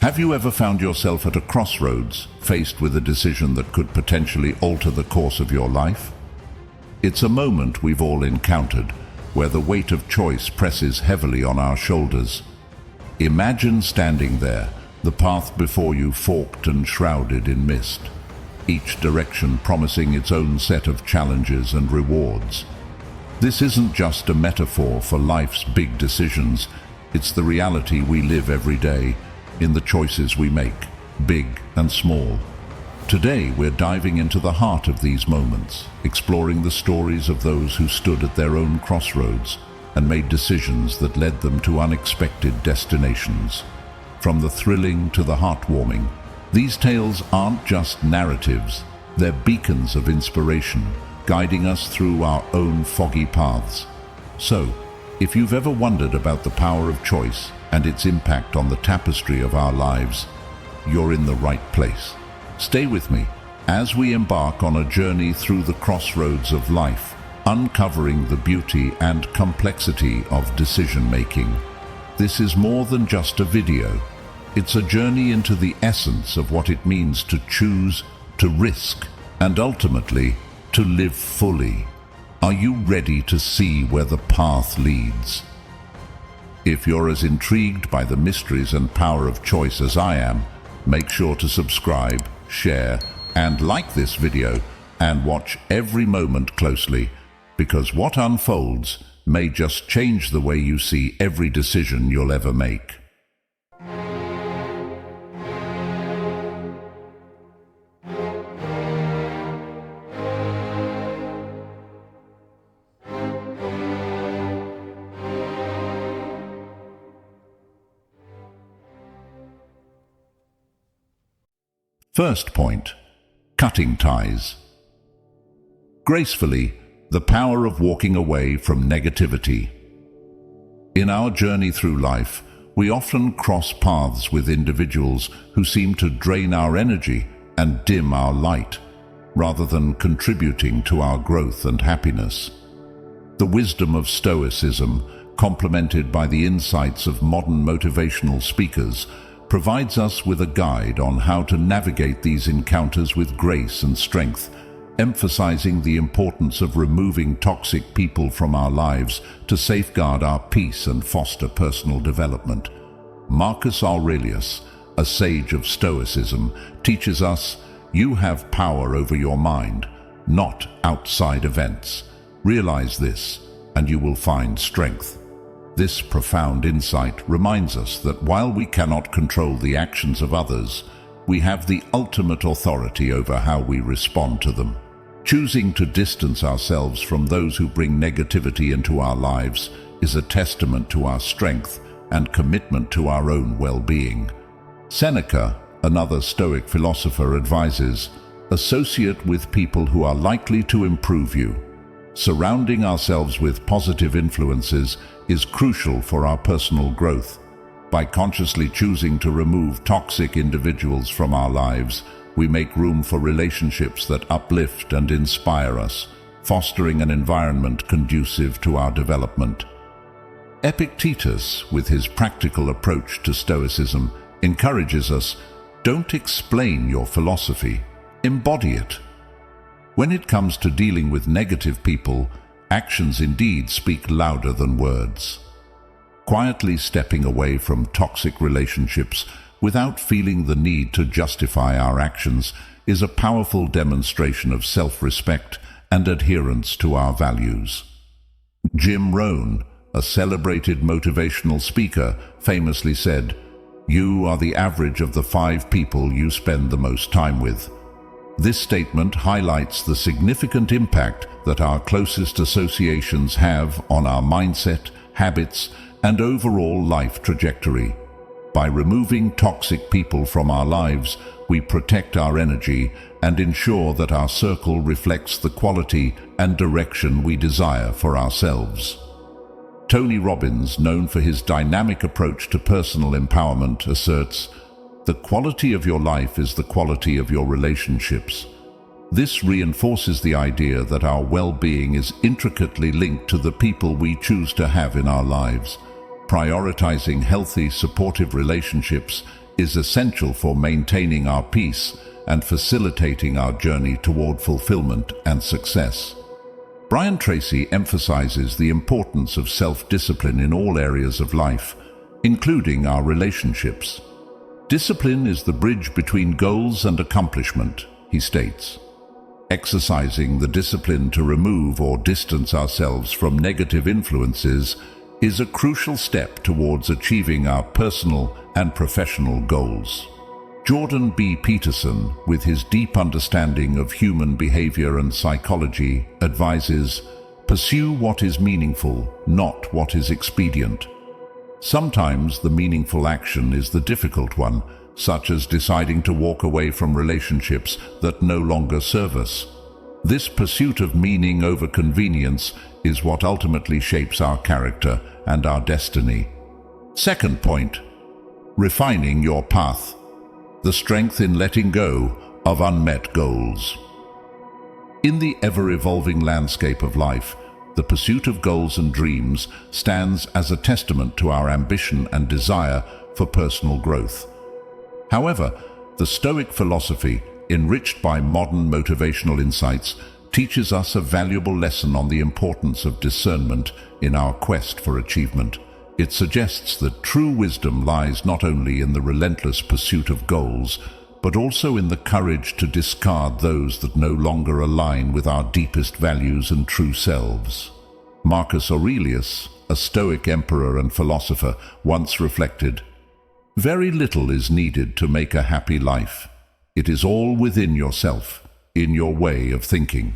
Have you ever found yourself at a crossroads, faced with a decision that could potentially alter the course of your life? It's a moment we've all encountered, where the weight of choice presses heavily on our shoulders. Imagine standing there, the path before you forked and shrouded in mist, each direction promising its own set of challenges and rewards. This isn't just a metaphor for life's big decisions, it's the reality we live every day, in the choices we make, big and small. Today we're diving into the heart of these moments, exploring the stories of those who stood at their own crossroads and made decisions that led them to unexpected destinations. From the thrilling to the heartwarming, these tales aren't just narratives, they're beacons of inspiration, guiding us through our own foggy paths. So, if you've ever wondered about the power of choice and its impact on the tapestry of our lives, you're in the right place. Stay with me as we embark on a journey through the crossroads of life, uncovering the beauty and complexity of decision-making. This is more than just a video. It's a journey into the essence of what it means to choose, to risk, and ultimately, to live fully. Are you ready to see where the path leads? If you're as intrigued by the mysteries and power of choice as I am, make sure to subscribe, share, and like this video, and watch every moment closely, because what unfolds may just change the way you see every decision you'll ever make. First point, cutting ties. Gracefully, the power of walking away from negativity. In our journey through life, we often cross paths with individuals who seem to drain our energy and dim our light, rather than contributing to our growth and happiness. The wisdom of Stoicism, complemented by the insights of modern motivational speakers, provides us with a guide on how to navigate these encounters with grace and strength, emphasizing the importance of removing toxic people from our lives to safeguard our peace and foster personal development. Marcus Aurelius, a sage of Stoicism, teaches us, "You have power over your mind, not outside events. Realize this, and you will find strength." This profound insight reminds us that while we cannot control the actions of others, we have the ultimate authority over how we respond to them. Choosing to distance ourselves from those who bring negativity into our lives is a testament to our strength and commitment to our own well-being. Seneca, another Stoic philosopher, advises, "Associate with people who are likely to improve you." Surrounding ourselves with positive influences is crucial for our personal growth. By consciously choosing to remove toxic individuals from our lives, we make room for relationships that uplift and inspire us, fostering an environment conducive to our development. Epictetus, with his practical approach to Stoicism, encourages us, "Don't explain your philosophy, embody it." When it comes to dealing with negative people, actions indeed speak louder than words. Quietly stepping away from toxic relationships without feeling the need to justify our actions is a powerful demonstration of self-respect and adherence to our values. Jim Rohn, a celebrated motivational speaker, famously said, "You are the average of the 5 people you spend the most time with." This statement highlights the significant impact that our closest associations have on our mindset, habits, and overall life trajectory. By removing toxic people from our lives, we protect our energy and ensure that our circle reflects the quality and direction we desire for ourselves. Tony Robbins, known for his dynamic approach to personal empowerment, asserts, "The quality of your life is the quality of your relationships." This reinforces the idea that our well-being is intricately linked to the people we choose to have in our lives. Prioritizing healthy, supportive relationships is essential for maintaining our peace and facilitating our journey toward fulfillment and success. Brian Tracy emphasizes the importance of self-discipline in all areas of life, including our relationships. Discipline is the bridge between goals and accomplishment, he states. Exercising the discipline to remove or distance ourselves from negative influences is a crucial step towards achieving our personal and professional goals. Jordan B. Peterson, with his deep understanding of human behavior and psychology, advises, "Pursue what is meaningful, not what is expedient." Sometimes the meaningful action is the difficult one, such as deciding to walk away from relationships that no longer serve us. This pursuit of meaning over convenience is what ultimately shapes our character and our destiny. Second point, refining your path. The strength in letting go of unmet goals. In the ever-evolving landscape of life, the pursuit of goals and dreams stands as a testament to our ambition and desire for personal growth. However, the Stoic philosophy, enriched by modern motivational insights, teaches us a valuable lesson on the importance of discernment in our quest for achievement. It suggests that true wisdom lies not only in the relentless pursuit of goals, but also in the courage to discard those that no longer align with our deepest values and true selves. Marcus Aurelius, a Stoic emperor and philosopher, once reflected, "Very little is needed to make a happy life. It is all within yourself, in your way of thinking."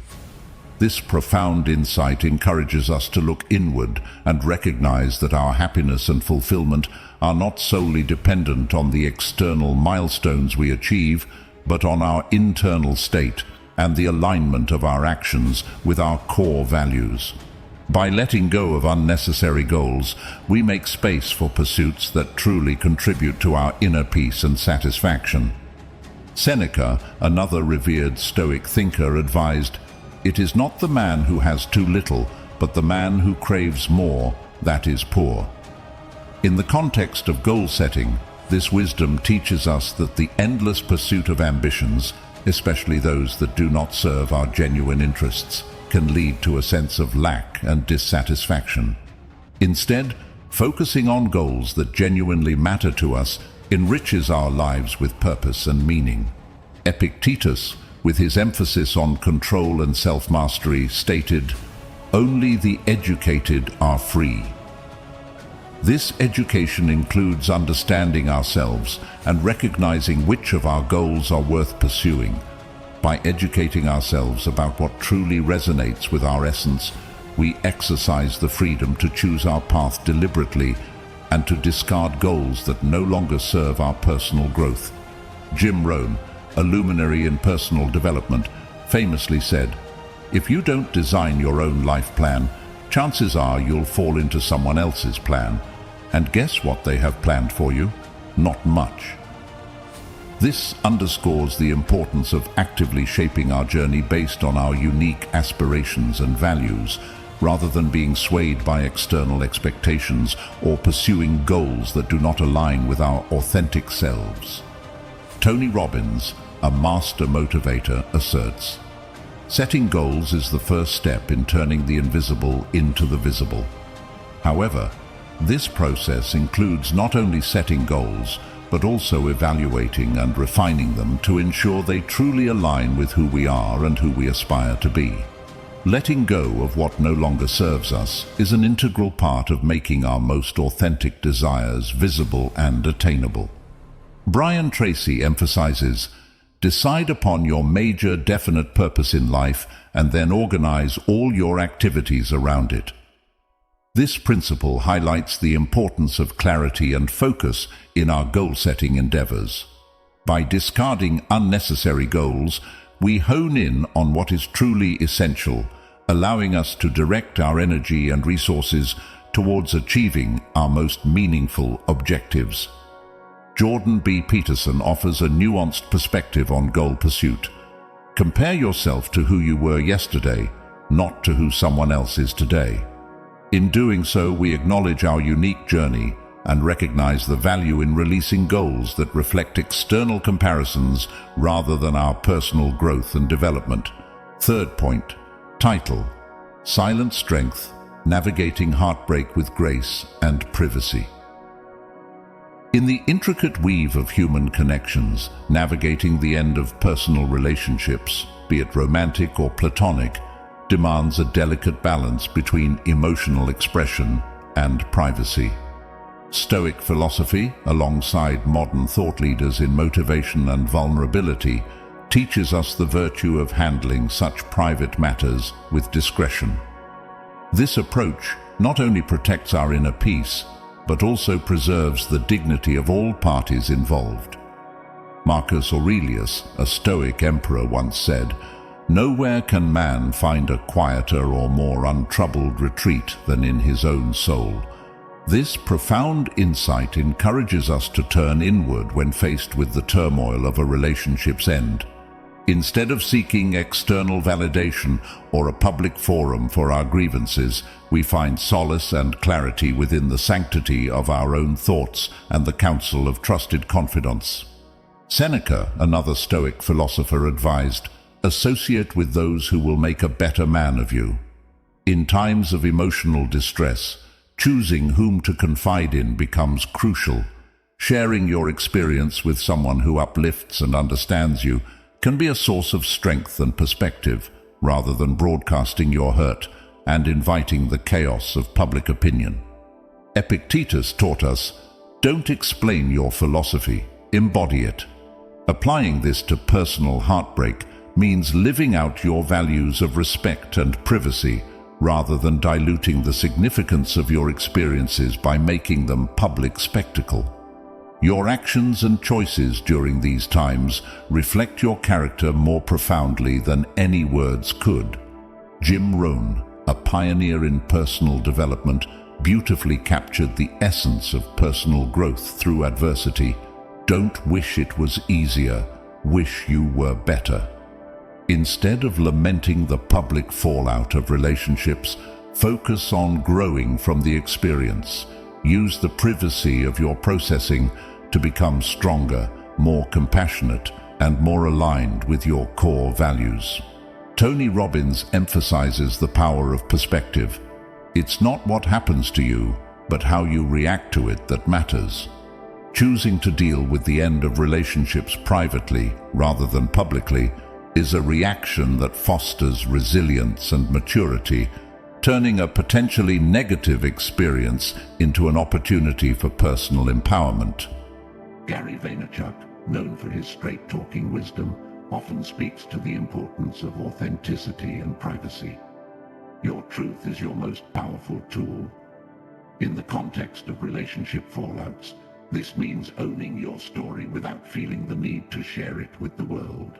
This profound insight encourages us to look inward and recognize that our happiness and fulfillment are not solely dependent on the external milestones we achieve, but on our internal state and the alignment of our actions with our core values. By letting go of unnecessary goals, we make space for pursuits that truly contribute to our inner peace and satisfaction. Seneca, another revered Stoic thinker, advised, "It is not the man who has too little, but the man who craves more, that is poor." In the context of goal setting, this wisdom teaches us that the endless pursuit of ambitions, especially those that do not serve our genuine interests, can lead to a sense of lack and dissatisfaction. Instead, focusing on goals that genuinely matter to us enriches our lives with purpose and meaning. Epictetus, with his emphasis on control and self-mastery, stated, "Only the educated are free." This education includes understanding ourselves and recognizing which of our goals are worth pursuing. By educating ourselves about what truly resonates with our essence, we exercise the freedom to choose our path deliberately and to discard goals that no longer serve our personal growth. Jim Rohn, a luminary in personal development, famously said, "If you don't design your own life plan, chances are you'll fall into someone else's plan. And guess what they have planned for you? Not much." This underscores the importance of actively shaping our journey based on our unique aspirations and values, rather than being swayed by external expectations or pursuing goals that do not align with our authentic selves. Tony Robbins, a master motivator, asserts, "Setting goals is the first step in turning the invisible into the visible." However, this process includes not only setting goals, but also evaluating and refining them to ensure they truly align with who we are and who we aspire to be. Letting go of what no longer serves us is an integral part of making our most authentic desires visible and attainable. Brian Tracy emphasizes, "Decide upon your major definite purpose in life and then organize all your activities around it." This principle highlights the importance of clarity and focus in our goal-setting endeavors. By discarding unnecessary goals, we hone in on what is truly essential, allowing us to direct our energy and resources towards achieving our most meaningful objectives. Jordan B. Peterson offers a nuanced perspective on goal pursuit. Compare yourself to who you were yesterday, not to who someone else is today. In doing so, we acknowledge our unique journey and recognize the value in releasing goals that reflect external comparisons rather than our personal growth and development. Third point, title: Silent Strength, Navigating Heartbreak with Grace and Privacy. In the intricate weave of human connections, navigating the end of personal relationships, be it romantic or platonic, demands a delicate balance between emotional expression and privacy. Stoic philosophy, alongside modern thought leaders in motivation and vulnerability, teaches us the virtue of handling such private matters with discretion. This approach not only protects our inner peace, but also preserves the dignity of all parties involved. Marcus Aurelius, a Stoic emperor, once said, "Nowhere can man find a quieter or more untroubled retreat than in his own soul." This profound insight encourages us to turn inward when faced with the turmoil of a relationship's end. Instead of seeking external validation or a public forum for our grievances, we find solace and clarity within the sanctity of our own thoughts and the counsel of trusted confidants. Seneca, another Stoic philosopher, advised, "Associate with those who will make a better man of you." In times of emotional distress, choosing whom to confide in becomes crucial. Sharing your experience with someone who uplifts and understands you can be a source of strength and perspective, rather than broadcasting your hurt and inviting the chaos of public opinion. Epictetus taught us, "Don't explain your philosophy, embody it." Applying this to personal heartbreak means living out your values of respect and privacy, rather than diluting the significance of your experiences by making them public spectacle. Your actions and choices during these times reflect your character more profoundly than any words could. Jim Rohn, a pioneer in personal development, beautifully captured the essence of personal growth through adversity. "Don't wish it was easier, wish you were better." Instead of lamenting the public fallout of relationships, focus on growing from the experience. Use the privacy of your processing to become stronger, more compassionate, and more aligned with your core values. Tony Robbins emphasizes the power of perspective. It's not what happens to you, but how you react to it that matters. Choosing to deal with the end of relationships privately rather than publicly is a reaction that fosters resilience and maturity, turning a potentially negative experience into an opportunity for personal empowerment. Gary Vaynerchuk, known for his straight-talking wisdom, often speaks to the importance of authenticity and privacy. Your truth is your most powerful tool. In the context of relationship fallouts, this means owning your story without feeling the need to share it with the world.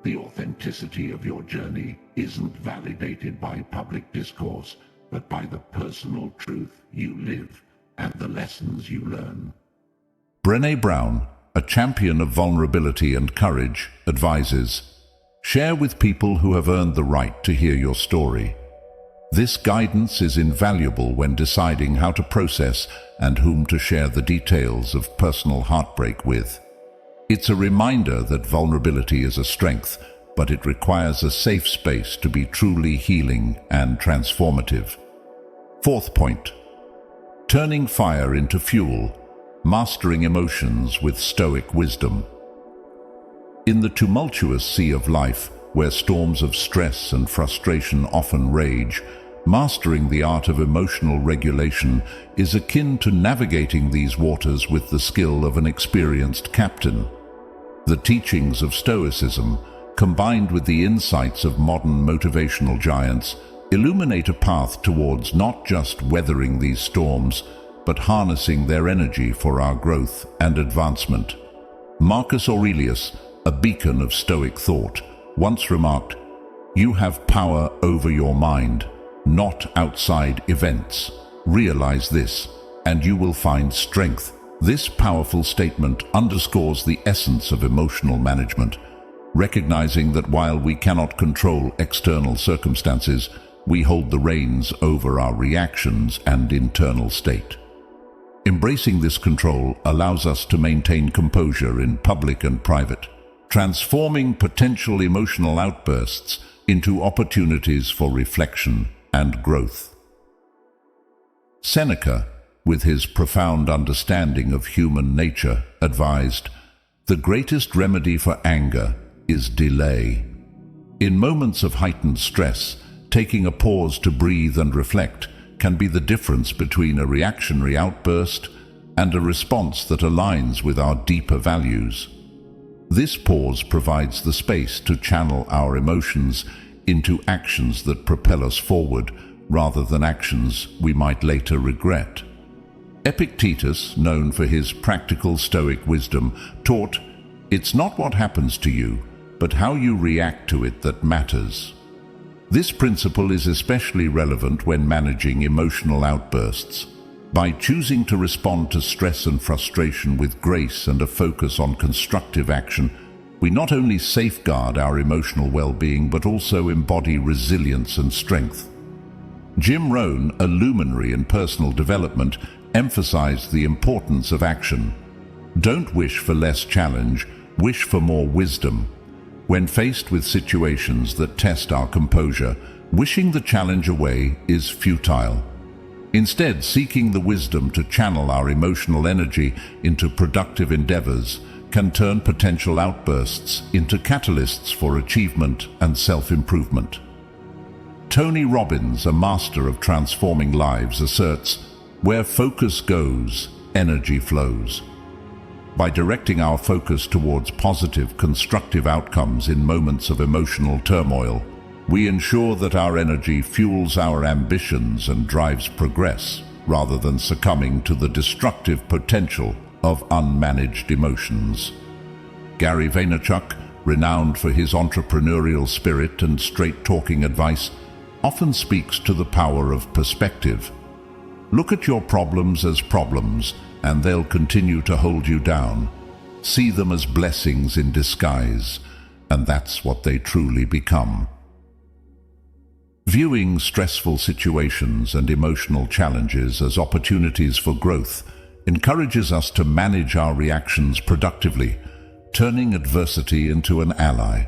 The authenticity of your journey isn't validated by public discourse, but by the personal truth you live and the lessons you learn. Brené Brown, a champion of vulnerability and courage, advises, "Share with people who have earned the right to hear your story." This guidance is invaluable when deciding how to process and whom to share the details of personal heartbreak with. It's a reminder that vulnerability is a strength, but it requires a safe space to be truly healing and transformative. Fourth point, turning fire into fuel, mastering emotions with Stoic wisdom. In the tumultuous sea of life, where storms of stress and frustration often rage, mastering the art of emotional regulation is akin to navigating these waters with the skill of an experienced captain. The teachings of Stoicism, combined with the insights of modern motivational giants, illuminate a path towards not just weathering these storms, but harnessing their energy for our growth and advancement. Marcus Aurelius, a beacon of Stoic thought, once remarked, "You have power over your mind, not outside events. Realize this, and you will find strength." This powerful statement underscores the essence of emotional management, recognizing that while we cannot control external circumstances, we hold the reins over our reactions and internal state. Embracing this control allows us to maintain composure in public and private, transforming potential emotional outbursts into opportunities for reflection and growth. Seneca, with his profound understanding of human nature, advised, "The greatest remedy for anger is delay." In moments of heightened stress, taking a pause to breathe and reflect can be the difference between a reactionary outburst and a response that aligns with our deeper values. This pause provides the space to channel our emotions into actions that propel us forward rather than actions we might later regret. Epictetus, known for his practical Stoic wisdom, taught, "It's not what happens to you, but how you react to it that matters." This principle is especially relevant when managing emotional outbursts. By choosing to respond to stress and frustration with grace and a focus on constructive action, we not only safeguard our emotional well-being but also embody resilience and strength. Jim Rohn, a luminary in personal development, emphasized the importance of action. Don't wish for less challenge, wish for more wisdom. When faced with situations that test our composure, wishing the challenge away is futile. Instead, seeking the wisdom to channel our emotional energy into productive endeavors can turn potential outbursts into catalysts for achievement and self-improvement. Tony Robbins, a master of transforming lives, asserts, "Where focus goes, energy flows." By directing our focus towards positive, constructive outcomes in moments of emotional turmoil, we ensure that our energy fuels our ambitions and drives progress, rather than succumbing to the destructive potential of unmanaged emotions. Gary Vaynerchuk, renowned for his entrepreneurial spirit and straight-talking advice, often speaks to the power of perspective. Look at your problems as problems, and they'll continue to hold you down. See them as blessings in disguise, and that's what they truly become. Viewing stressful situations and emotional challenges as opportunities for growth encourages us to manage our reactions productively, turning adversity into an ally.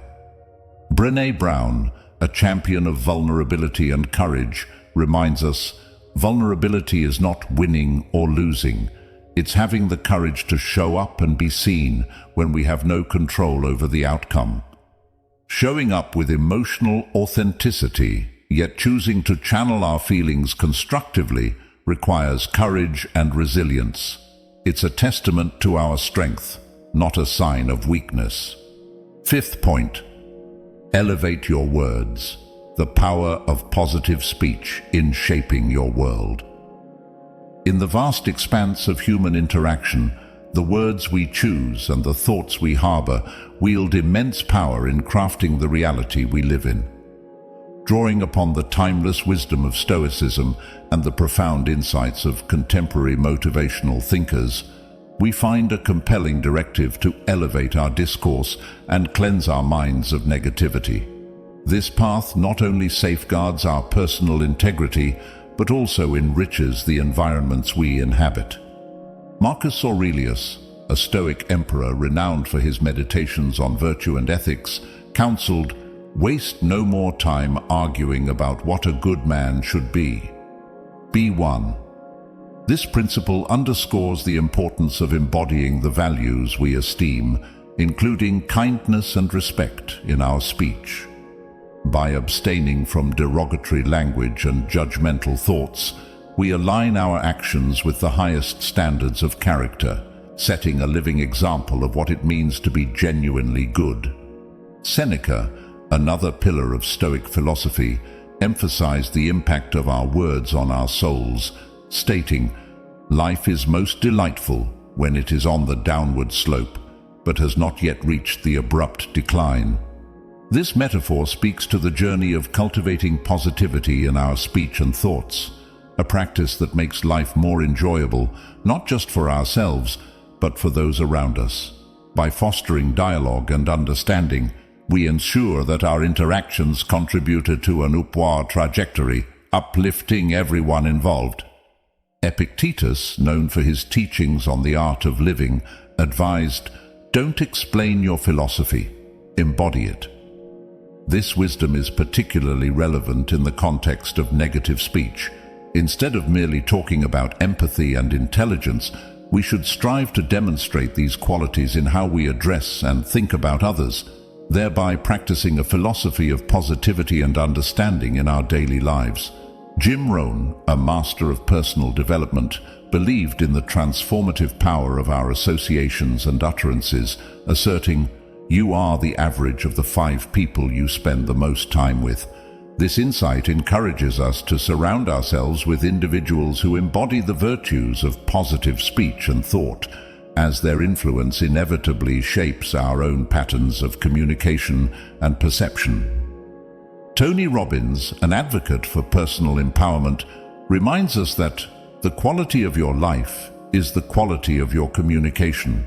Brené Brown, a champion of vulnerability and courage, reminds us, vulnerability is not winning or losing. It's having the courage to show up and be seen when we have no control over the outcome. Showing up with emotional authenticity, yet choosing to channel our feelings constructively, requires courage and resilience. It's a testament to our strength, not a sign of weakness. Fifth point, elevate your words. The power of positive speech in shaping your world. In the vast expanse of human interaction, the words we choose and the thoughts we harbor wield immense power in crafting the reality we live in. Drawing upon the timeless wisdom of Stoicism and the profound insights of contemporary motivational thinkers, we find a compelling directive to elevate our discourse and cleanse our minds of negativity. This path not only safeguards our personal integrity, but also enriches the environments we inhabit. Marcus Aurelius, a Stoic emperor renowned for his meditations on virtue and ethics, counseled, "Waste no more time arguing about what a good man should be. Be one." This principle underscores the importance of embodying the values we esteem, including kindness and respect, in our speech. By abstaining from derogatory language and judgmental thoughts, we align our actions with the highest standards of character, setting a living example of what it means to be genuinely good. Seneca, another pillar of Stoic philosophy, emphasized the impact of our words on our souls, stating, "Life is most delightful when it is on the downward slope, but has not yet reached the abrupt decline." This metaphor speaks to the journey of cultivating positivity in our speech and thoughts, a practice that makes life more enjoyable, not just for ourselves, but for those around us. By fostering dialogue and understanding, we ensure that our interactions contribute to an upward trajectory, uplifting everyone involved. Epictetus, known for his teachings on the art of living, advised, "Don't explain your philosophy, embody it." This wisdom is particularly relevant in the context of negative speech. Instead of merely talking about empathy and intelligence, we should strive to demonstrate these qualities in how we address and think about others, thereby practicing a philosophy of positivity and understanding in our daily lives. Jim Rohn, a master of personal development, believed in the transformative power of our associations and utterances, asserting, "You are the average of the 5 people you spend the most time with." This insight encourages us to surround ourselves with individuals who embody the virtues of positive speech and thought, as their influence inevitably shapes our own patterns of communication and perception. Tony Robbins, an advocate for personal empowerment, reminds us that the quality of your life is the quality of your communication.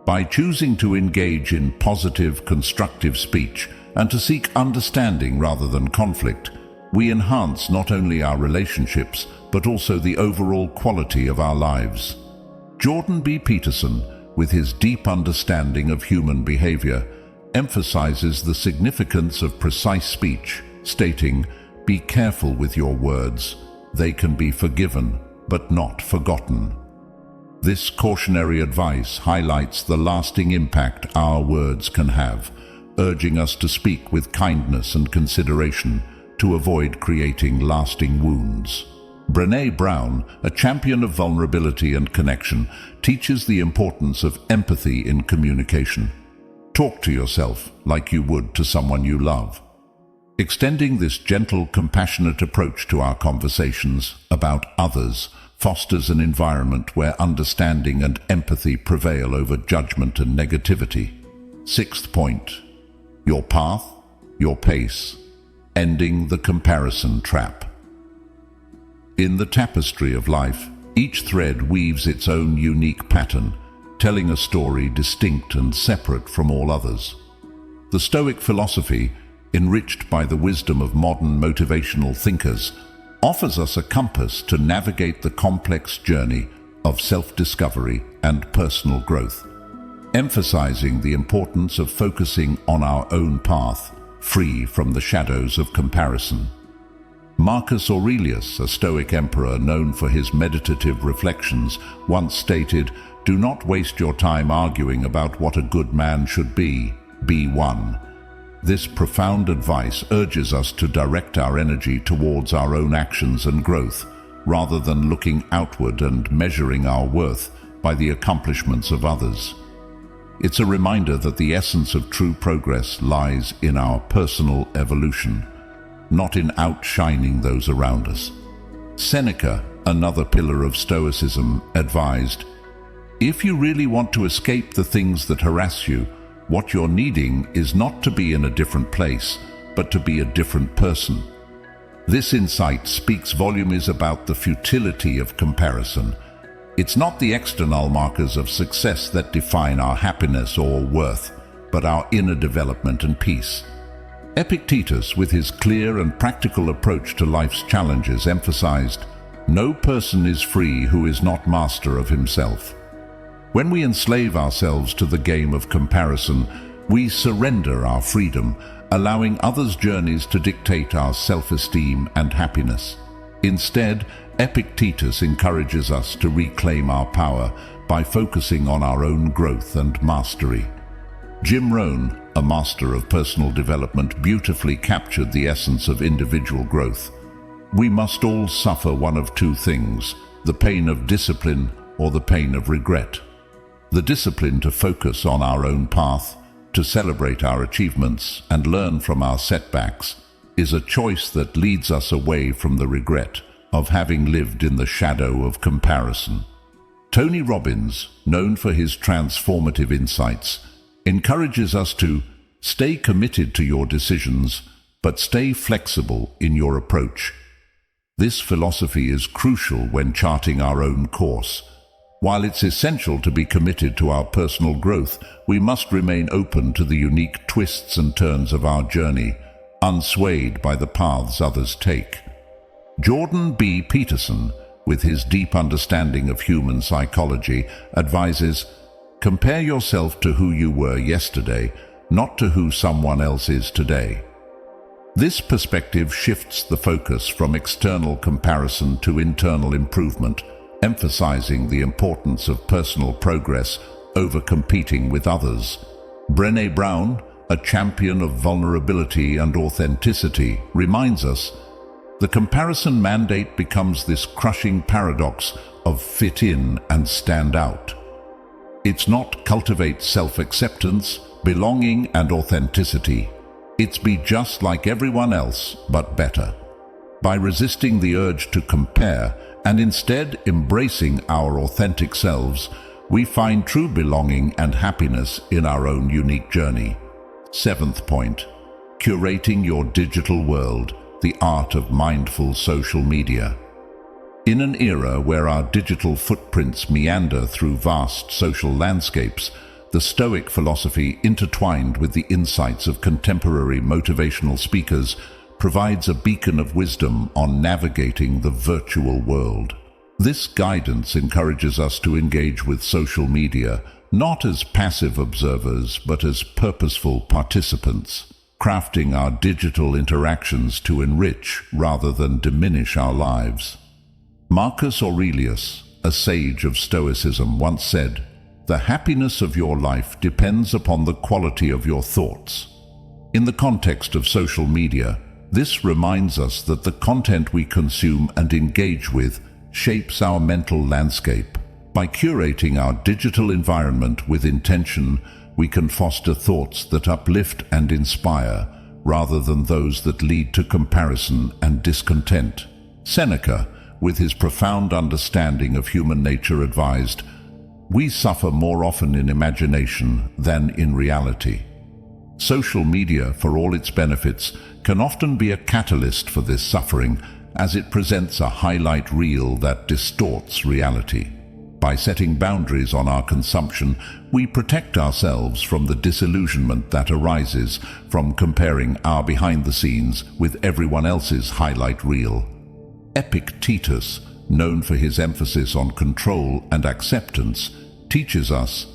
By choosing to engage in positive, constructive speech and to seek understanding rather than conflict, we enhance not only our relationships but also the overall quality of our lives. Jordan B. Peterson, with his deep understanding of human behavior, emphasizes the significance of precise speech, stating, "Be careful with your words. They can be forgiven, but not forgotten." This cautionary advice highlights the lasting impact our words can have, urging us to speak with kindness and consideration to avoid creating lasting wounds. Brené Brown, a champion of vulnerability and connection, teaches the importance of empathy in communication. Talk to yourself like you would to someone you love. Extending this gentle, compassionate approach to our conversations about others fosters an environment where understanding and empathy prevail over judgment and negativity. 6th point, your path, your pace, ending the comparison trap. In the tapestry of life, each thread weaves its own unique pattern, telling a story distinct and separate from all others. The Stoic philosophy, enriched by the wisdom of modern motivational thinkers, offers us a compass to navigate the complex journey of self-discovery and personal growth, emphasizing the importance of focusing on our own path, free from the shadows of comparison. Marcus Aurelius, a Stoic emperor known for his meditative reflections, once stated, "Do not waste your time arguing about what a good man should be one." This profound advice urges us to direct our energy towards our own actions and growth, rather than looking outward and measuring our worth by the accomplishments of others. It's a reminder that the essence of true progress lies in our personal evolution, not in outshining those around us. Seneca, another pillar of Stoicism, advised, "If you really want to escape the things that harass you, what you're needing is not to be in a different place, but to be a different person." This insight speaks volumes about the futility of comparison. It's not the external markers of success that define our happiness or worth, but our inner development and peace. Epictetus, with his clear and practical approach to life's challenges, emphasized, "No person is free who is not master of himself." When we enslave ourselves to the game of comparison, we surrender our freedom, allowing others' journeys to dictate our self-esteem and happiness. Instead, Epictetus encourages us to reclaim our power by focusing on our own growth and mastery. Jim Rohn, a master of personal development, beautifully captured the essence of individual growth. We must all suffer one of two things, the pain of discipline or the pain of regret. The discipline to focus on our own path, to celebrate our achievements and learn from our setbacks, is a choice that leads us away from the regret of having lived in the shadow of comparison. Tony Robbins, known for his transformative insights, encourages us to stay committed to your decisions, but stay flexible in your approach. This philosophy is crucial when charting our own course. While it's essential to be committed to our personal growth, we must remain open to the unique twists and turns of our journey, unswayed by the paths others take. Jordan B. Peterson, with his deep understanding of human psychology, advises, compare yourself to who you were yesterday, not to who someone else is today. This perspective shifts the focus from external comparison to internal improvement, emphasizing the importance of personal progress over competing with others. Brené Brown, a champion of vulnerability and authenticity, reminds us, the comparison mandate becomes this crushing paradox of fit in and stand out. It's not cultivate self-acceptance, belonging and authenticity. It's be just like everyone else, but better. By resisting the urge to compare and instead embracing our authentic selves, we find true belonging and happiness in our own unique journey. 7th point, curating your digital world, the art of mindful social media. In an era where our digital footprints meander through vast social landscapes, the Stoic philosophy, intertwined with the insights of contemporary motivational speakers, provides a beacon of wisdom on navigating the virtual world. This guidance encourages us to engage with social media not as passive observers but as purposeful participants, crafting our digital interactions to enrich rather than diminish our lives. Marcus Aurelius, a sage of Stoicism, once said, "The happiness of your life depends upon the quality of your thoughts." In the context of social media, this reminds us that the content we consume and engage with shapes our mental landscape. By curating our digital environment with intention, we can foster thoughts that uplift and inspire, rather than those that lead to comparison and discontent. Seneca, with his profound understanding of human nature, advised, "We suffer more often in imagination than in reality." Social media, for all its benefits, can often be a catalyst for this suffering, as it presents a highlight reel that distorts reality. By setting boundaries on our consumption, we protect ourselves from the disillusionment that arises from comparing our behind the scenes with everyone else's highlight reel. Epictetus, known for his emphasis on control and acceptance, teaches us,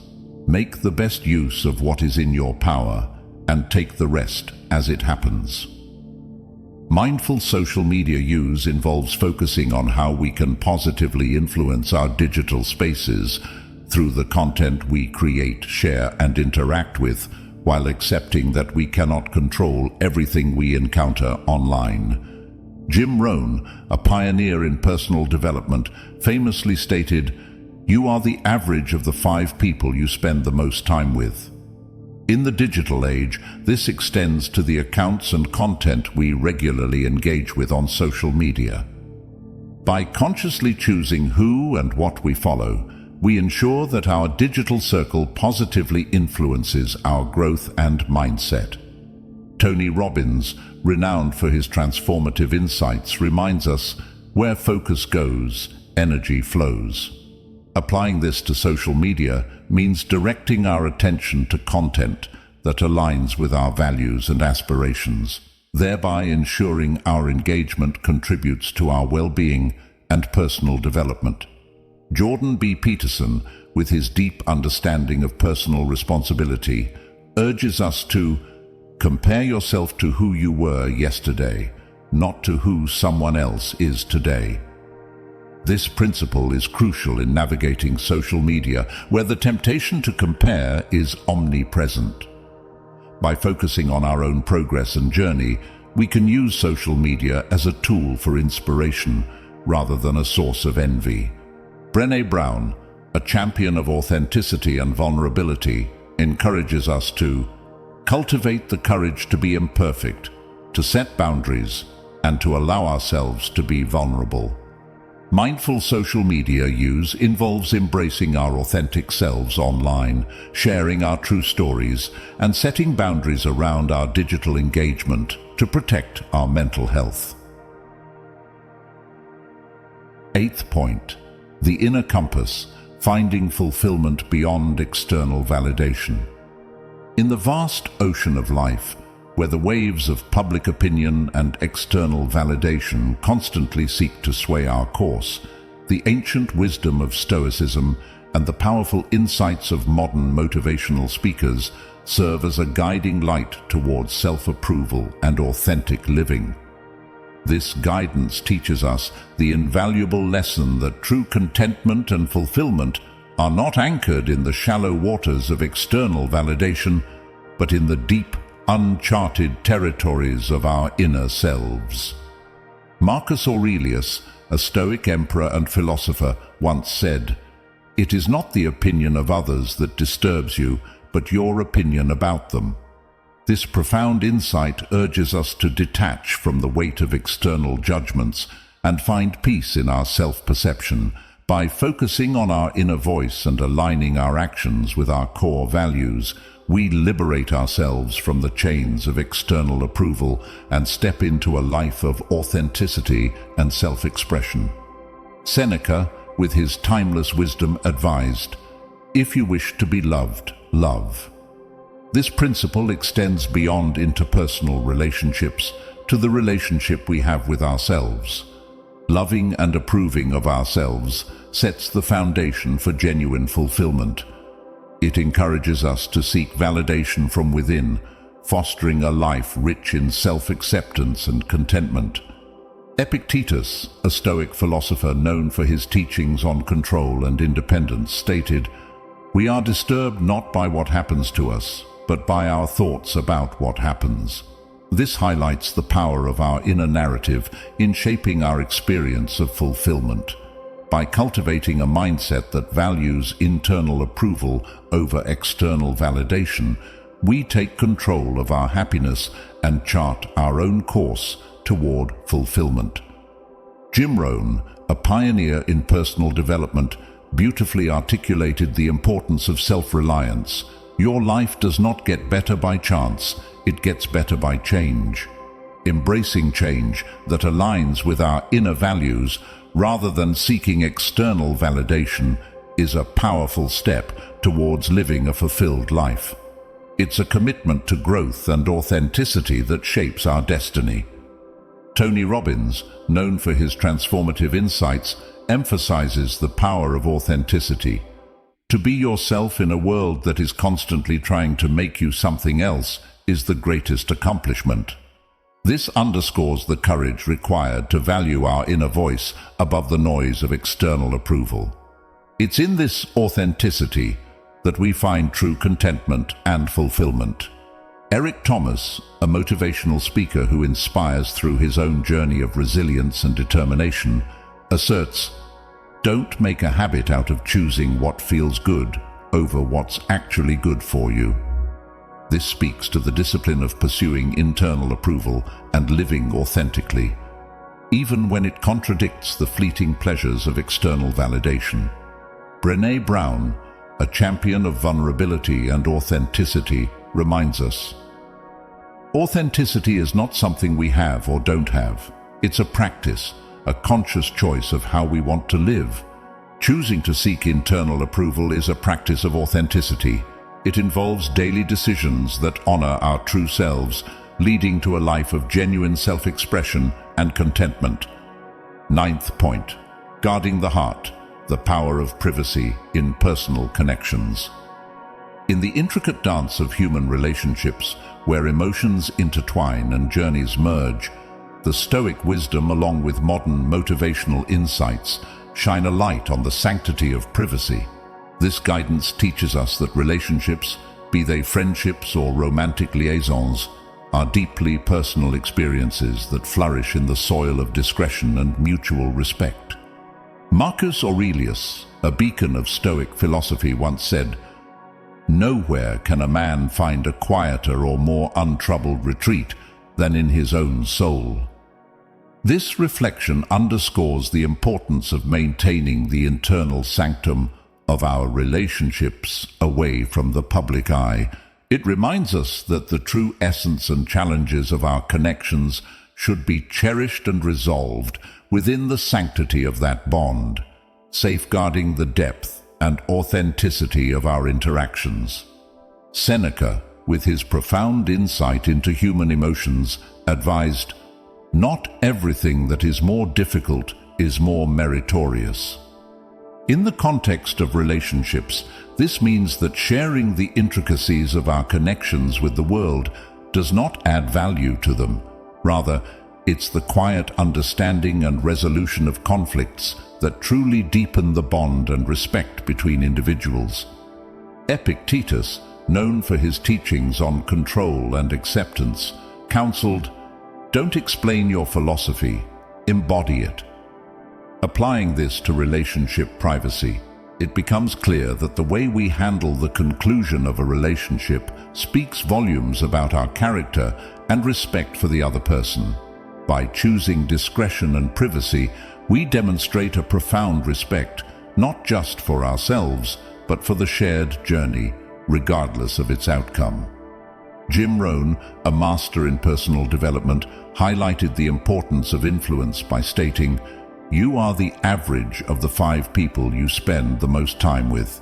make the best use of what is in your power and take the rest as it happens. Mindful social media use involves focusing on how we can positively influence our digital spaces through the content we create, share, and interact with, while accepting that we cannot control everything we encounter online. Jim Rohn, a pioneer in personal development, famously stated, "You are the average of the 5 people you spend the most time with." In the digital age, this extends to the accounts and content we regularly engage with on social media. By consciously choosing who and what we follow, we ensure that our digital circle positively influences our growth and mindset. Tony Robbins, renowned for his transformative insights, reminds us, where focus goes, energy flows. Applying this to social media means directing our attention to content that aligns with our values and aspirations, thereby ensuring our engagement contributes to our well-being and personal development. Jordan B. Peterson, with his deep understanding of personal responsibility, urges us to compare yourself to who you were yesterday, not to who someone else is today. This principle is crucial in navigating social media, where the temptation to compare is omnipresent. By focusing on our own progress and journey, we can use social media as a tool for inspiration rather than a source of envy. Brené Brown, a champion of authenticity and vulnerability, encourages us to cultivate the courage to be imperfect, to set boundaries, and to allow ourselves to be vulnerable. Mindful social media use involves embracing our authentic selves online, sharing our true stories, and setting boundaries around our digital engagement to protect our mental health. 8th point, the inner compass, finding fulfillment beyond external validation. In the vast ocean of life, where the waves of public opinion and external validation constantly seek to sway our course, The ancient wisdom of Stoicism and the powerful insights of modern motivational speakers serve as a guiding light towards self-approval and authentic living. This guidance teaches us the invaluable lesson that true contentment and fulfillment are not anchored in the shallow waters of external validation, but in the deep, uncharted territories of our inner selves. Marcus Aurelius, a Stoic emperor and philosopher, once said, "It is not the opinion of others that disturbs you, but your opinion about them." This profound insight urges us to detach from the weight of external judgments and find peace in our self-perception. By focusing on our inner voice and aligning our actions with our core values, we liberate ourselves from the chains of external approval and step into a life of authenticity and self-expression. Seneca, with his timeless wisdom, advised, "If you wish to be loved, love." This principle extends beyond interpersonal relationships to the relationship we have with ourselves. Loving and approving of ourselves sets the foundation for genuine fulfillment. It encourages us to seek validation from within, fostering a life rich in self-acceptance and contentment. Epictetus, a Stoic philosopher known for his teachings on control and independence, stated, "We are disturbed not by what happens to us, but by our thoughts about what happens." This highlights the power of our inner narrative in shaping our experience of fulfillment. By cultivating a mindset that values internal approval over external validation, we take control of our happiness and chart our own course toward fulfillment. Jim Rohn, a pioneer in personal development, beautifully articulated the importance of self-reliance. Your life does not get better by chance, it gets better by change. Embracing change that aligns with our inner values rather than seeking external validation is a powerful step towards living a fulfilled life. It's a commitment to growth and authenticity that shapes our destiny. Tony Robbins, known for his transformative insights, emphasizes the power of authenticity. To be yourself in a world that is constantly trying to make you something else is the greatest accomplishment. This underscores the courage required to value our inner voice above the noise of external approval. It's in this authenticity that we find true contentment and fulfillment. Eric Thomas, a motivational speaker who inspires through his own journey of resilience and determination, asserts, "Don't make a habit out of choosing what feels good over what's actually good for you." This speaks to the discipline of pursuing internal approval and living authentically, even when it contradicts the fleeting pleasures of external validation. Brené Brown, a champion of vulnerability and authenticity, reminds us, "Authenticity is not something we have or don't have. It's a practice, a conscious choice of how we want to live. Choosing to seek internal approval is a practice of authenticity. It involves daily decisions that honor our true selves, leading to a life of genuine self-expression and contentment." Ninth point, guarding the heart, the power of privacy in personal connections. In the intricate dance of human relationships, where emotions intertwine and journeys merge, the Stoic wisdom, along with modern motivational insights, shine a light on the sanctity of privacy. This guidance teaches us that relationships, be they friendships or romantic liaisons, are deeply personal experiences that flourish in the soil of discretion and mutual respect. Marcus Aurelius, a beacon of Stoic philosophy, once said, "Nowhere can a man find a quieter or more untroubled retreat than in his own soul." This reflection underscores the importance of maintaining the internal sanctum of our relationships away from the public eye. It reminds us that the true essence and challenges of our connections should be cherished and resolved within the sanctity of that bond, safeguarding the depth and authenticity of our interactions. Seneca, with his profound insight into human emotions, advised, "Not everything that is more difficult is more meritorious. In the context of relationships, this means that sharing the intricacies of our connections with the world does not add value to them. Rather, it's the quiet understanding and resolution of conflicts that truly deepen the bond and respect between individuals. Epictetus, known for his teachings on control and acceptance, counseled, "Don't explain your philosophy, embody it." Applying this to relationship privacy, it becomes clear that the way we handle the conclusion of a relationship speaks volumes about our character and respect for the other person. By choosing discretion and privacy, we demonstrate a profound respect, not just for ourselves, but for the shared journey, regardless of its outcome. Jim Rohn, a master in personal development, highlighted the importance of influence by stating, "You are the average of the 5 people you spend the most time with."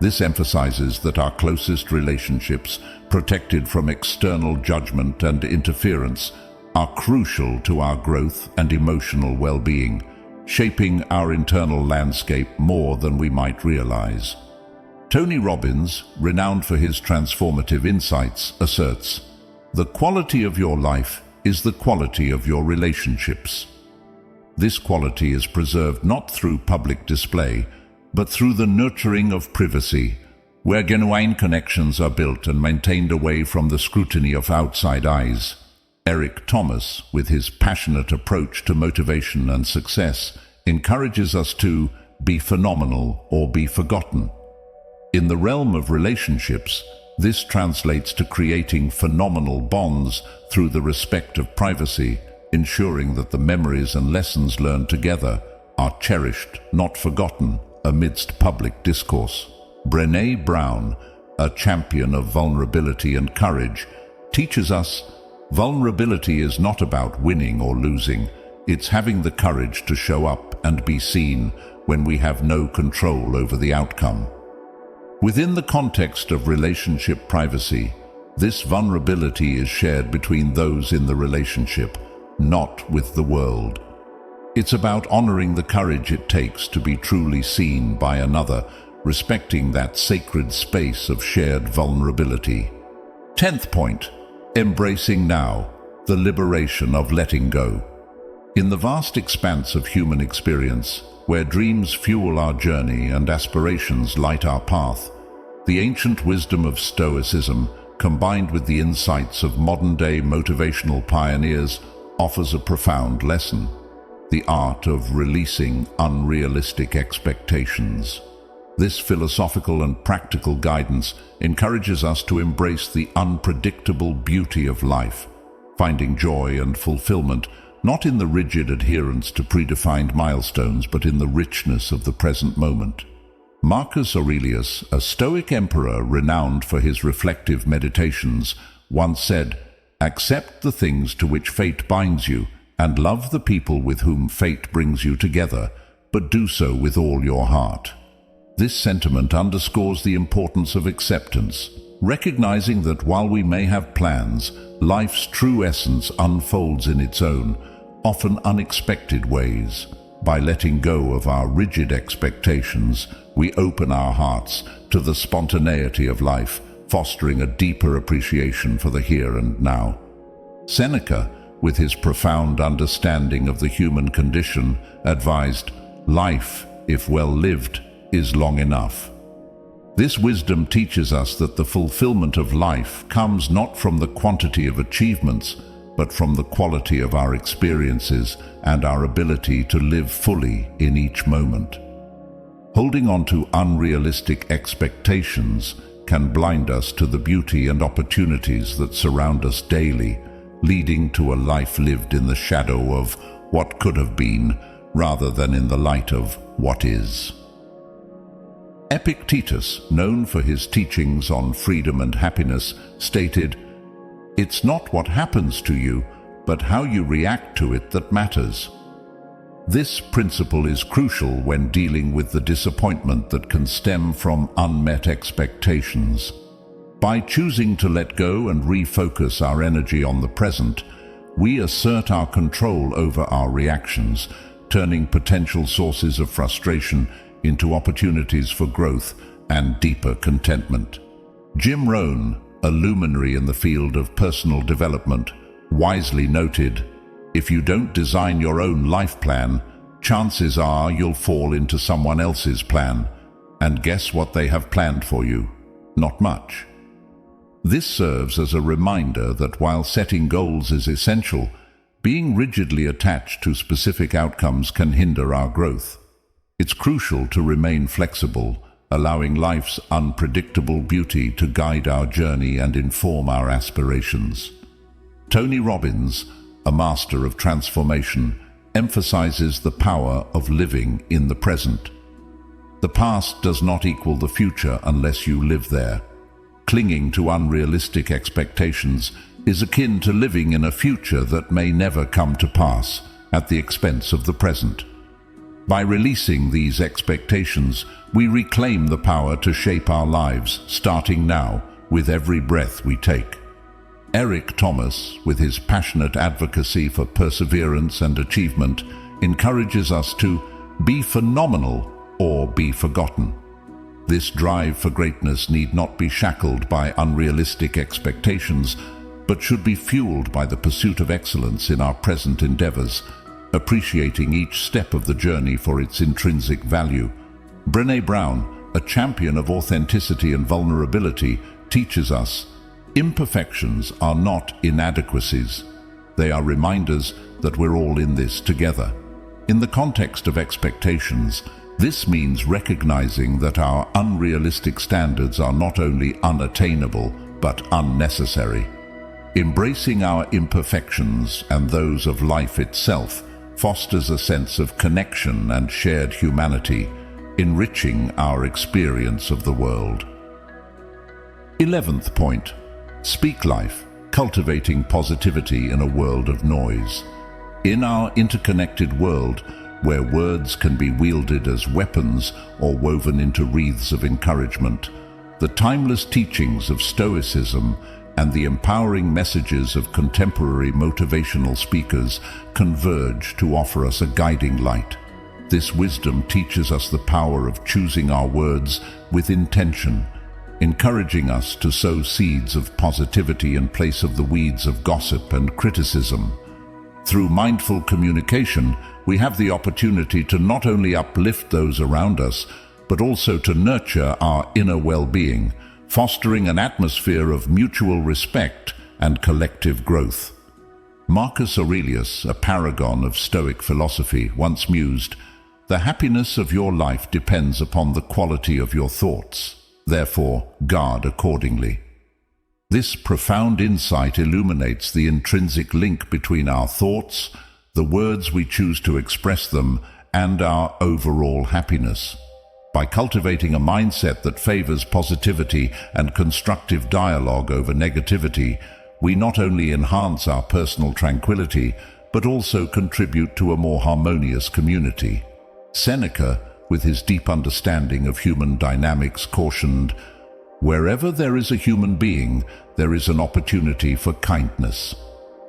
This emphasizes that our closest relationships, protected from external judgment and interference, are crucial to our growth and emotional well-being, shaping our internal landscape more than we might realize. Tony Robbins, renowned for his transformative insights, asserts, "The quality of your life is the quality of your relationships." This quality is preserved not through public display, but through the nurturing of privacy, where genuine connections are built and maintained away from the scrutiny of outside eyes. Eric Thomas, with his passionate approach to motivation and success, encourages us to be phenomenal or be forgotten. In the realm of relationships, this translates to creating phenomenal bonds through the respect of privacy, ensuring that the memories and lessons learned together are cherished, not forgotten, amidst public discourse. Brené Brown, a champion of vulnerability and courage, teaches us vulnerability is not about winning or losing. It's having the courage to show up and be seen when we have no control over the outcome. Within the context of relationship privacy, this vulnerability is shared between those in the relationship, not with the world. It's about honoring the courage it takes to be truly seen by another, respecting that sacred space of shared vulnerability. 10th point, embracing now, the liberation of letting go. In the vast expanse of human experience, where dreams fuel our journey and aspirations light our path, the ancient wisdom of Stoicism, combined with the insights of modern-day motivational pioneers, offers a profound lesson: the art of releasing unrealistic expectations. This philosophical and practical guidance encourages us to embrace the unpredictable beauty of life, finding joy and fulfillment not in the rigid adherence to predefined milestones, but in the richness of the present moment. Marcus Aurelius, a Stoic emperor renowned for his reflective meditations, once said, "Accept the things to which fate binds you, and love the people with whom fate brings you together, but do so with all your heart." This sentiment underscores the importance of acceptance, recognizing that while we may have plans, life's true essence unfolds in its own, often unexpected ways. By letting go of our rigid expectations, we open our hearts to the spontaneity of life, fostering a deeper appreciation for the here and now. Seneca, with his profound understanding of the human condition, advised, "Life, if well lived, is long enough." This wisdom teaches us that the fulfillment of life comes not from the quantity of achievements, but from the quality of our experiences and our ability to live fully in each moment. Holding on to unrealistic expectations can blind us to the beauty and opportunities that surround us daily, leading to a life lived in the shadow of what could have been rather than in the light of what is. Epictetus, known for his teachings on freedom and happiness, stated, "It's not what happens to you, but how you react to it that matters." This principle is crucial when dealing with the disappointment that can stem from unmet expectations. By choosing to let go and refocus our energy on the present, we assert our control over our reactions, turning potential sources of frustration into opportunities for growth and deeper contentment. Jim Rohn, a luminary in the field of personal development, wisely noted, "If you don't design your own life plan, chances are you'll fall into someone else's plan. And guess what they have planned for you? Not much." This serves as a reminder that while setting goals is essential, being rigidly attached to specific outcomes can hinder our growth. It's crucial to remain flexible, allowing life's unpredictable beauty to guide our journey and inform our aspirations. Tony Robbins, a master of transformation, emphasizes the power of living in the present. The past does not equal the future unless you live there. Clinging to unrealistic expectations is akin to living in a future that may never come to pass at the expense of the present. By releasing these expectations, we reclaim the power to shape our lives, starting now, with every breath we take. Eric Thomas, with his passionate advocacy for perseverance and achievement, encourages us to be phenomenal or be forgotten. This drive for greatness need not be shackled by unrealistic expectations, but should be fueled by the pursuit of excellence in our present endeavors, appreciating each step of the journey for its intrinsic value. Brené Brown, a champion of authenticity and vulnerability, teaches us, imperfections are not inadequacies. They are reminders that we're all in this together. In the context of expectations, this means recognizing that our unrealistic standards are not only unattainable, but unnecessary. Embracing our imperfections and those of life itself fosters a sense of connection and shared humanity, enriching our experience of the world. 11th point, speak life, cultivating positivity in a world of noise. In our interconnected world, where words can be wielded as weapons or woven into wreaths of encouragement, the timeless teachings of Stoicism and the empowering messages of contemporary motivational speakers converge to offer us a guiding light. This wisdom teaches us the power of choosing our words with intention, encouraging us to sow seeds of positivity in place of the weeds of gossip and criticism. Through mindful communication, we have the opportunity to not only uplift those around us, but also to nurture our inner well-being, fostering an atmosphere of mutual respect and collective growth. Marcus Aurelius, a paragon of Stoic philosophy, once mused, "The happiness of your life depends upon the quality of your thoughts. Therefore, guard accordingly." This profound insight illuminates the intrinsic link between our thoughts, the words we choose to express them, and our overall happiness. By cultivating a mindset that favors positivity and constructive dialogue over negativity, we not only enhance our personal tranquility, but also contribute to a more harmonious community. Seneca, with his deep understanding of human dynamics, cautioned, "Wherever there is a human being, there is an opportunity for kindness."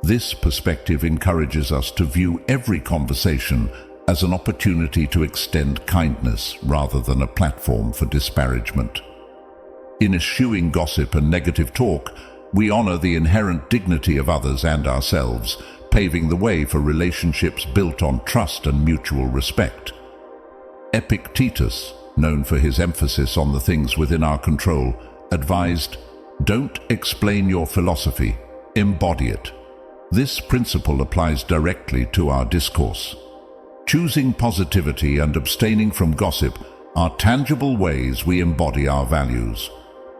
This perspective encourages us to view every conversation as an opportunity to extend kindness rather than a platform for disparagement. In eschewing gossip and negative talk, we honor the inherent dignity of others and ourselves, paving the way for relationships built on trust and mutual respect. Epictetus, known for his emphasis on the things within our control, advised, "Don't explain your philosophy, embody it." This principle applies directly to our discourse. Choosing positivity and abstaining from gossip are tangible ways we embody our values.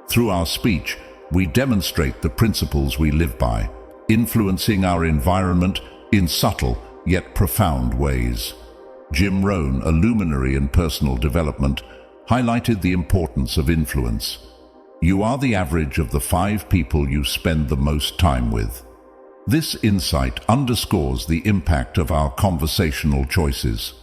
Through our speech, we demonstrate the principles we live by, influencing our environment in subtle yet profound ways. Jim Rohn, a luminary in personal development, highlighted the importance of influence. You are the average of the 5 people you spend the most time with. This insight underscores the impact of our conversational choices.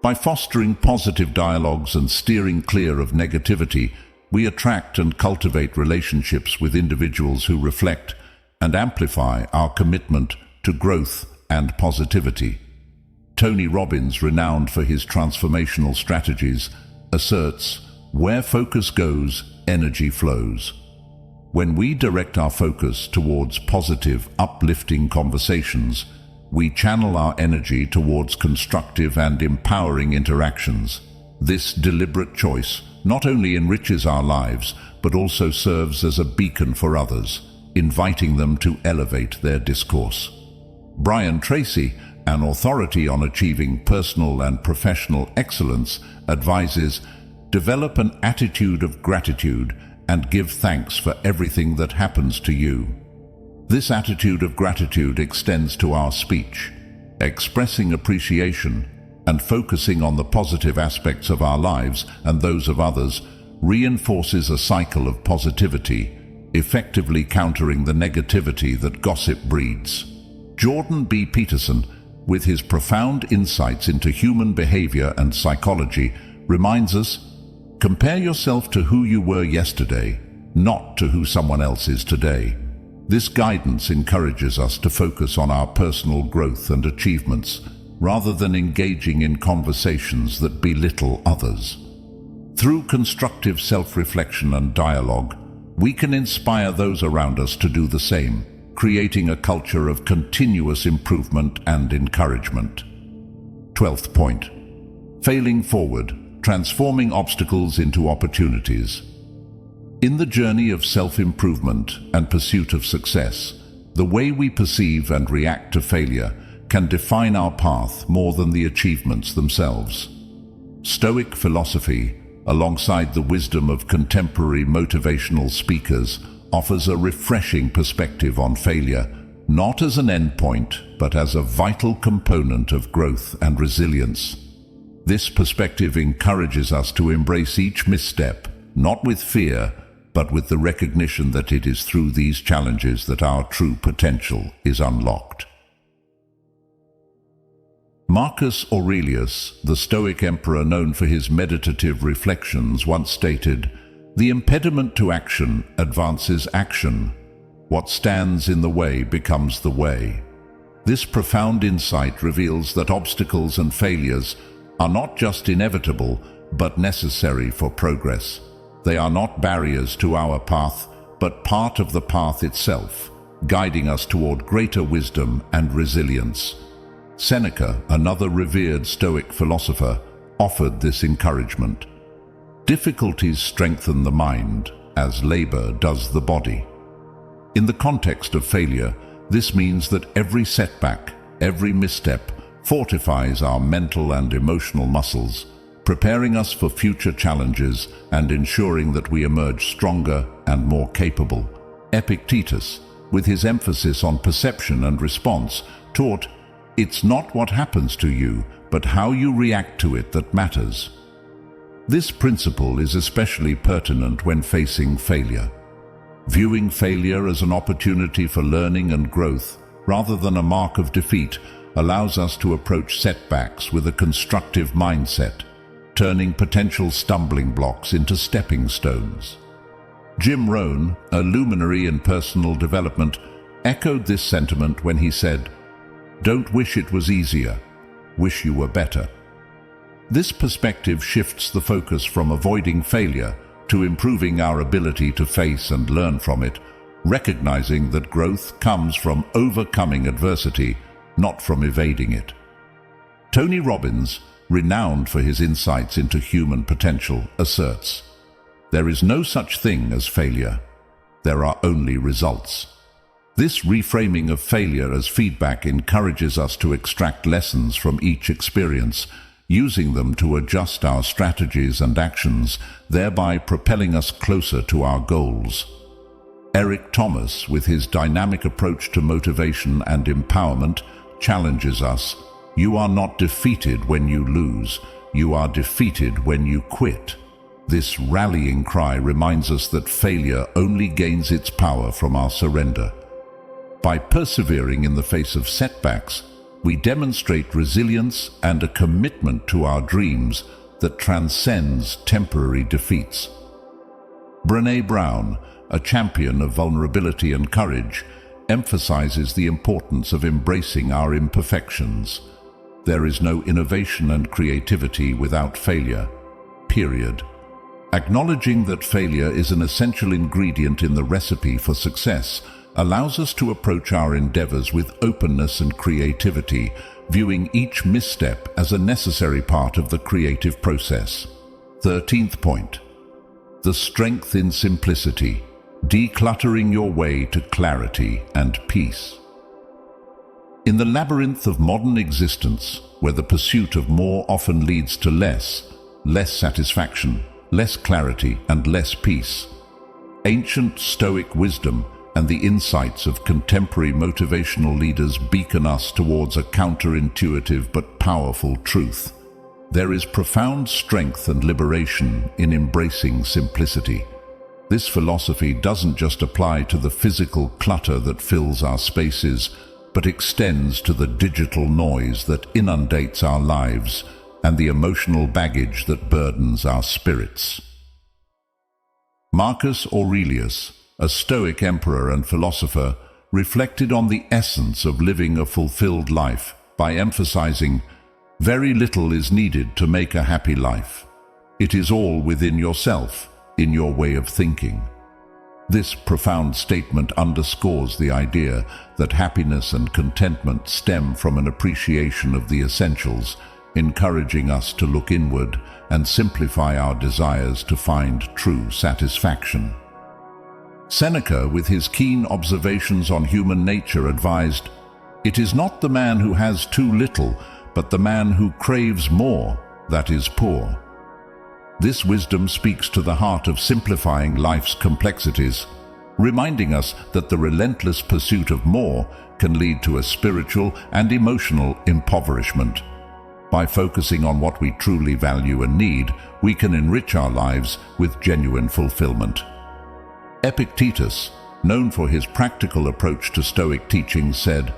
By fostering positive dialogues and steering clear of negativity, we attract and cultivate relationships with individuals who reflect and amplify our commitment to growth and positivity. Tony Robbins, renowned for his transformational strategies, asserts, "Where focus goes, energy flows." When we direct our focus towards positive, uplifting conversations, we channel our energy towards constructive and empowering interactions. This deliberate choice not only enriches our lives, but also serves as a beacon for others, inviting them to elevate their discourse. Brian Tracy, an authority on achieving personal and professional excellence, advises, "Develop an attitude of gratitude and give thanks for everything that happens to you." This attitude of gratitude extends to our speech. Expressing appreciation and focusing on the positive aspects of our lives and those of others reinforces a cycle of positivity, effectively countering the negativity that gossip breeds. Jordan B. Peterson, with his profound insights into human behavior and psychology, reminds us, "Compare yourself to who you were yesterday, not to who someone else is today." This guidance encourages us to focus on our personal growth and achievements, rather than engaging in conversations that belittle others. Through constructive self-reflection and dialogue, we can inspire those around us to do the same, creating a culture of continuous improvement and encouragement. 12th point. Failing forward, transforming obstacles into opportunities. In the journey of self-improvement and pursuit of success, the way we perceive and react to failure can define our path more than the achievements themselves. Stoic philosophy, alongside the wisdom of contemporary motivational speakers, offers a refreshing perspective on failure, not as an endpoint, but as a vital component of growth and resilience. This perspective encourages us to embrace each misstep, not with fear, but with the recognition that it is through these challenges that our true potential is unlocked. Marcus Aurelius, the Stoic emperor known for his meditative reflections, once stated, "The impediment to action advances action. What stands in the way becomes the way." This profound insight reveals that obstacles and failures are not just inevitable, but necessary for progress. They are not barriers to our path, but part of the path itself, guiding us toward greater wisdom and resilience. Seneca, another revered Stoic philosopher, offered this encouragement. "Difficulties strengthen the mind, as labor does the body." In the context of failure, this means that every setback, every misstep, fortifies our mental and emotional muscles, preparing us for future challenges and ensuring that we emerge stronger and more capable. Epictetus, with his emphasis on perception and response, taught, "It's not what happens to you, but how you react to it that matters." This principle is especially pertinent when facing failure. Viewing failure as an opportunity for learning and growth, rather than a mark of defeat, allows us to approach setbacks with a constructive mindset, turning potential stumbling blocks into stepping stones. Jim Rohn, a luminary in personal development, echoed this sentiment when he said, "Don't wish it was easier, wish you were better." This perspective shifts the focus from avoiding failure to improving our ability to face and learn from it, recognizing that growth comes from overcoming adversity, not from evading it. Tony Robbins, renowned for his insights into human potential, asserts, "There is no such thing as failure. There are only results." This reframing of failure as feedback encourages us to extract lessons from each experience, using them to adjust our strategies and actions, thereby propelling us closer to our goals. Eric Thomas, with his dynamic approach to motivation and empowerment, challenges us, "You are not defeated when you lose, you are defeated when you quit." This rallying cry reminds us that failure only gains its power from our surrender. By persevering in the face of setbacks, we demonstrate resilience and a commitment to our dreams that transcends temporary defeats. Brené Brown, a champion of vulnerability and courage, emphasizes the importance of embracing our imperfections. There is no innovation and creativity without failure. Period. Acknowledging that failure is an essential ingredient in the recipe for success allows us to approach our endeavors with openness and creativity, viewing each misstep as a necessary part of the creative process. 13th point. The strength in simplicity, decluttering your way to clarity and peace. In the labyrinth of modern existence, where the pursuit of more often leads to less satisfaction, less clarity, and less peace, ancient Stoic wisdom and the insights of contemporary motivational leaders beacon us towards a counterintuitive but powerful truth. There is profound strength and liberation in embracing simplicity. This philosophy doesn't just apply to the physical clutter that fills our spaces, but extends to the digital noise that inundates our lives and the emotional baggage that burdens our spirits. Marcus Aurelius, a Stoic emperor and philosopher, reflected on the essence of living a fulfilled life by emphasizing, "Very little is needed to make a happy life. It is all within yourself, in your way of thinking." This profound statement underscores the idea that happiness and contentment stem from an appreciation of the essentials, encouraging us to look inward and simplify our desires to find true satisfaction. Seneca, with his keen observations on human nature, advised, "It is not the man who has too little, but the man who craves more that is poor." This wisdom speaks to the heart of simplifying life's complexities, reminding us that the relentless pursuit of more can lead to a spiritual and emotional impoverishment. By focusing on what we truly value and need, we can enrich our lives with genuine fulfillment. Epictetus, known for his practical approach to Stoic teachings, said,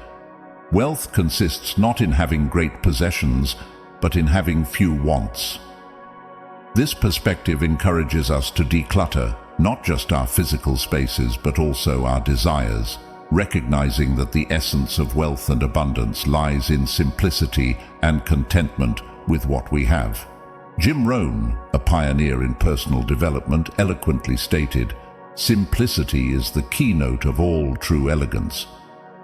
"Wealth consists not in having great possessions, but in having few wants." This perspective encourages us to declutter not just our physical spaces but also our desires, recognizing that the essence of wealth and abundance lies in simplicity and contentment with what we have. Jim Rohn, a pioneer in personal development, eloquently stated, "Simplicity is the keynote of all true elegance."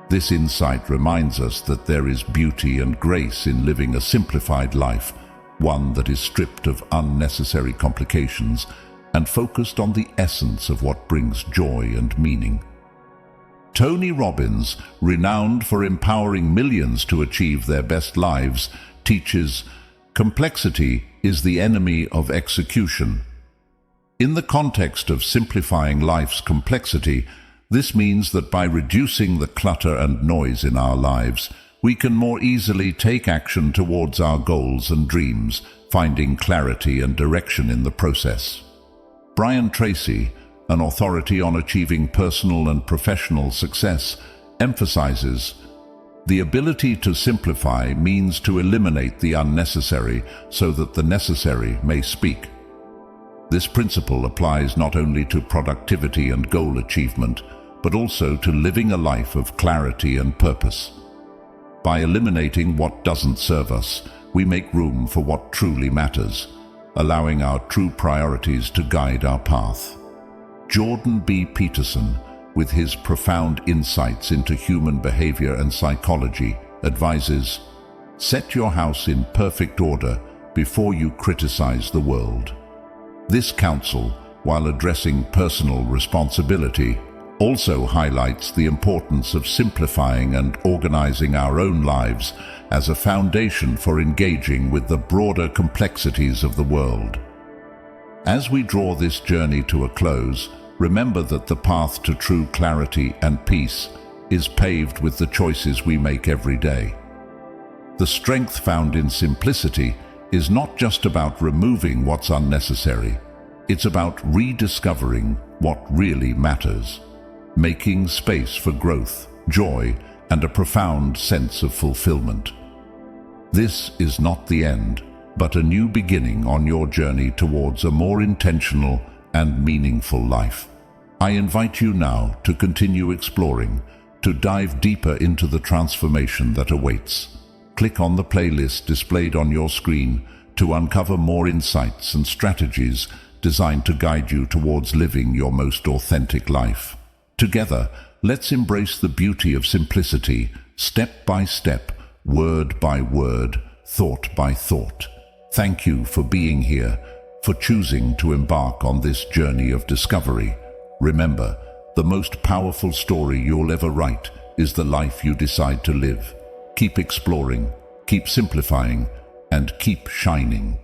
This insight reminds us that there is beauty and grace in living a simplified life, one that is stripped of unnecessary complications and focused on the essence of what brings joy and meaning. Tony Robbins, renowned for empowering millions to achieve their best lives, teaches, "Complexity is the enemy of execution." In the context of simplifying life's complexity, this means that by reducing the clutter and noise in our lives, we can more easily take action towards our goals and dreams, finding clarity and direction in the process. Brian Tracy, an authority on achieving personal and professional success, emphasizes, "The ability to simplify means to eliminate the unnecessary so that the necessary may speak." This principle applies not only to productivity and goal achievement, but also to living a life of clarity and purpose. By eliminating what doesn't serve us, we make room for what truly matters, allowing our true priorities to guide our path. Jordan B. Peterson, with his profound insights into human behavior and psychology, advises, "Set your house in perfect order before you criticize the world." This counsel, while addressing personal responsibility, also highlights the importance of simplifying and organizing our own lives as a foundation for engaging with the broader complexities of the world. As we draw this journey to a close, remember that the path to true clarity and peace is paved with the choices we make every day. The strength found in simplicity is not just about removing what's unnecessary, it's about rediscovering what really matters, making space for growth, joy, and a profound sense of fulfillment. This is not the end, but a new beginning on your journey towards a more intentional and meaningful life. I invite you now to continue exploring, to dive deeper into the transformation that awaits. Click on the playlist displayed on your screen to uncover more insights and strategies designed to guide you towards living your most authentic life. Together, let's embrace the beauty of simplicity, step by step, word by word, thought by thought. Thank you for being here, for choosing to embark on this journey of discovery. Remember, the most powerful story you'll ever write is the life you decide to live. Keep exploring, keep simplifying, and keep shining.